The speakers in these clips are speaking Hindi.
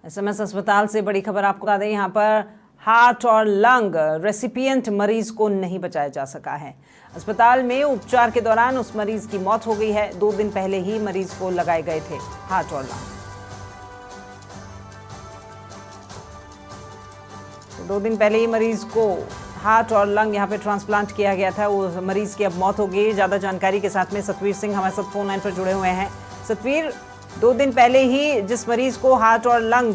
एसएमएस अस्पताल से बड़ी खबर आपको बता दें, यहाँ पर हार्ट और लंग रेसिपिएंट मरीज को नहीं बचाया जा सका है। अस्पताल में उपचार के दौरान उस मरीज की मौत हो गई है। 2 दिन पहले ही मरीज को लगाए गए थे हार्ट और लंग। 2 दिन पहले ही मरीज को हार्ट और लंग यहाँ पे ट्रांसप्लांट किया गया था। वो मरीज की अब मौत हो गई। ज़्यादा जानकारी के साथ में सतवीर सिंह हमारे साथ फोन लाइन पर जुड़े हुए हैं। सतवीर, 2 दिन पहले ही जिस मरीज को हार्ट और लंग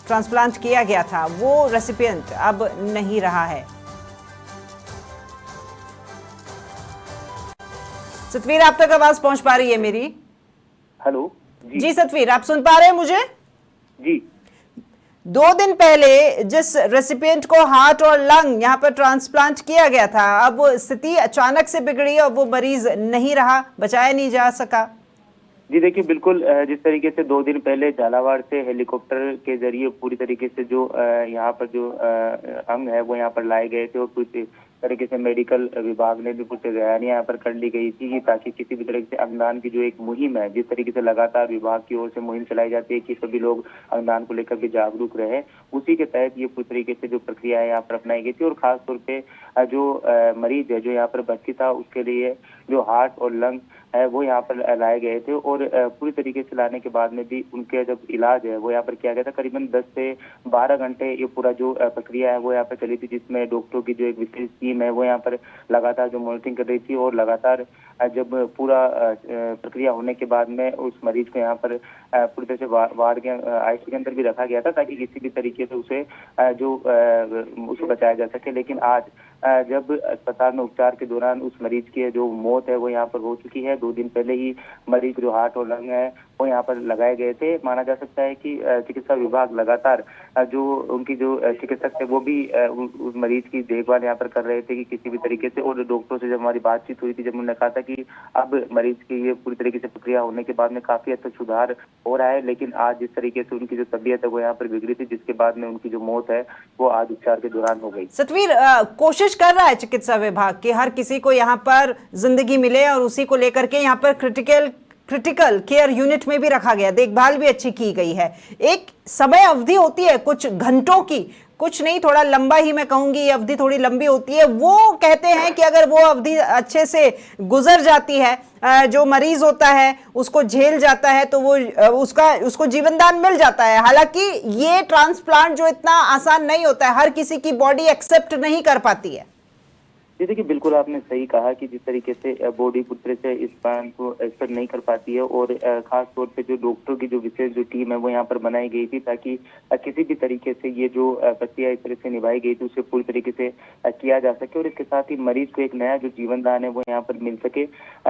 ट्रांसप्लांट किया गया था वो रेसिपिएंट अब नहीं रहा है। सतवीर, आप तक आवाज पहुंच पा रही है मेरी? हेलो जी सतवीर, आप सुन पा रहे हैं मुझे? जी। 2 दिन पहले जिस रेसिपिएंट को हार्ट और लंग यहाँ पर ट्रांसप्लांट किया गया था, अब वो स्थिति अचानक से बिगड़ी और वो मरीज नहीं रहा, बचाया नहीं जा सका। जी देखिए, बिल्कुल जिस तरीके से 2 दिन पहले झालावाड़ से हेलीकॉप्टर के जरिए पूरी तरीके से जो यहाँ पर जो अंग है वो यहाँ पर लाए गए थे और पूरी तरीके से मेडिकल विभाग ने भी कुछ तैयारियां यहाँ पर कर ली गई थी ताकि किसी भी तरीके से अंगदान की जो एक मुहिम है, जिस तरीके से लगातार विभाग की ओर से मुहिम चलाई जाती है कि सभी लोग अंगदान को लेकर के जागरूक रहे, उसी के तहत ये पूरी तरीके से जो प्रक्रिया है यहाँ पर अपनाई गई थी। और खासतौर पे जो मरीज है जो यहाँ पर भर्ती था उसके लिए जो हार्ट और लंग है वो यहाँ पर लाए गए थे और पूरी तरीके से लाने के बाद में भी उनके जब इलाज है वो यहाँ पर किया गया था। करीबन 10 से 12 घंटे ये पूरा जो प्रक्रिया है वो यहाँ पर चली थी, जिसमें डॉक्टरों की जो एक विशेष टीम है वो यहाँ पर लगातार जो मॉनिटरिंग कर रही थी और लगातार जब पूरा प्रक्रिया होने के बाद में उस मरीज को यहाँ पर पूरी तरह से वार्ड के आईसीयू के अंदर भी रखा गया था ताकि किसी भी तरीके से उसे बचाया जा सके। लेकिन आज जब अस्पताल में उपचार के दौरान उस मरीज की जो मौत है वो यहाँ पर हो चुकी है। 2 दिन पहले ही मरीज जो हार्ट और लंग है वो यहाँ पर लगाए गए थे। माना जा सकता है कि चिकित्सा विभाग लगातार जो उनकी जो चिकित्सक थे वो भी उस मरीज की देखभाल यहाँ पर कर रहे थे कि किसी भी तरीके से। और डॉक्टरों से जब हमारी बातचीत हुई थी, जब उन्होंने कहा था कि अब मरीज की ये पूरी तरीके से प्रक्रिया होने के बाद में काफी अच्छा सुधार हो रहा है, लेकिन आज जिस तरीके से उनकी जो तबीयत है वो यहाँ पर बिगड़ी थी, जिसके बाद में उनकी जो मौत है वो आज उपचार के दौरान हो गई। सतवीर, कोशिश कर रहा है चिकित्सा विभाग कि हर किसी को यहाँ पर जिंदगी मिले और उसी को लेकर के यहाँ पर क्रिटिकल केयर यूनिट में भी रखा गया, देखभाल भी अच्छी की गई है। एक समय अवधि होती है कुछ घंटों की, कुछ नहीं, थोड़ा लंबा ही मैं कहूंगी, ये अवधि थोड़ी लंबी होती है। वो कहते हैं कि अगर वो अवधि अच्छे से गुजर जाती है, जो मरीज होता है उसको झेल जाता है, तो वो उसको जीवनदान मिल जाता है। हालांकि ये ट्रांसप्लांट जो इतना आसान नहीं होता है, हर किसी की बॉडी एक्सेप्ट नहीं कर पाती है। जैसे कि बिल्कुल आपने सही कहा कि जिस तरीके से बॉडी पूरी तरह से इस प्लान को एक्सपेक्ट नहीं कर पाती है और खास तौर पे जो डॉक्टरों की जो विशेष जो टीम है वो यहाँ पर बनाई गई थी ताकि किसी भी तरीके से ये जो प्रक्रिया इस तरह से निभाई गई थी उसे पूरी तरीके से किया जा सके और इसके साथ ही मरीज को एक नया जो जीवन दान है वो यहाँ पर मिल सके।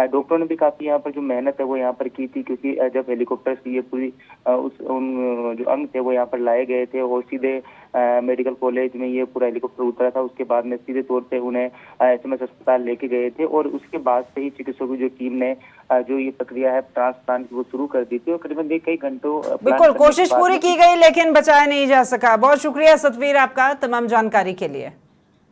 डॉक्टरों ने भी काफी यहाँ पर जो मेहनत है वो यहाँ पर की थी, क्योंकि जब हेलीकॉप्टर से ये पूरी उन जो अंग थे वो यहाँ पर लाए गए थे और सीधे मेडिकल कॉलेज में ये पूरा हेलीकॉप्टर उतरा था, उसके बाद में सीधे तौर पे उन्हें एसएमएस अस्पताल लेके गए थे और उसके बाद से ही चिकित्सकों की जो टीम ने जो ये प्रक्रिया है ट्रांसप्लांट की वो शुरू कर दी थी और करीबन कई घंटों बिल्कुल कोशिश पूरी की गई लेकिन बचाया नहीं जा सका। बहुत शुक्रिया सतवीर आपका तमाम जानकारी के लिए।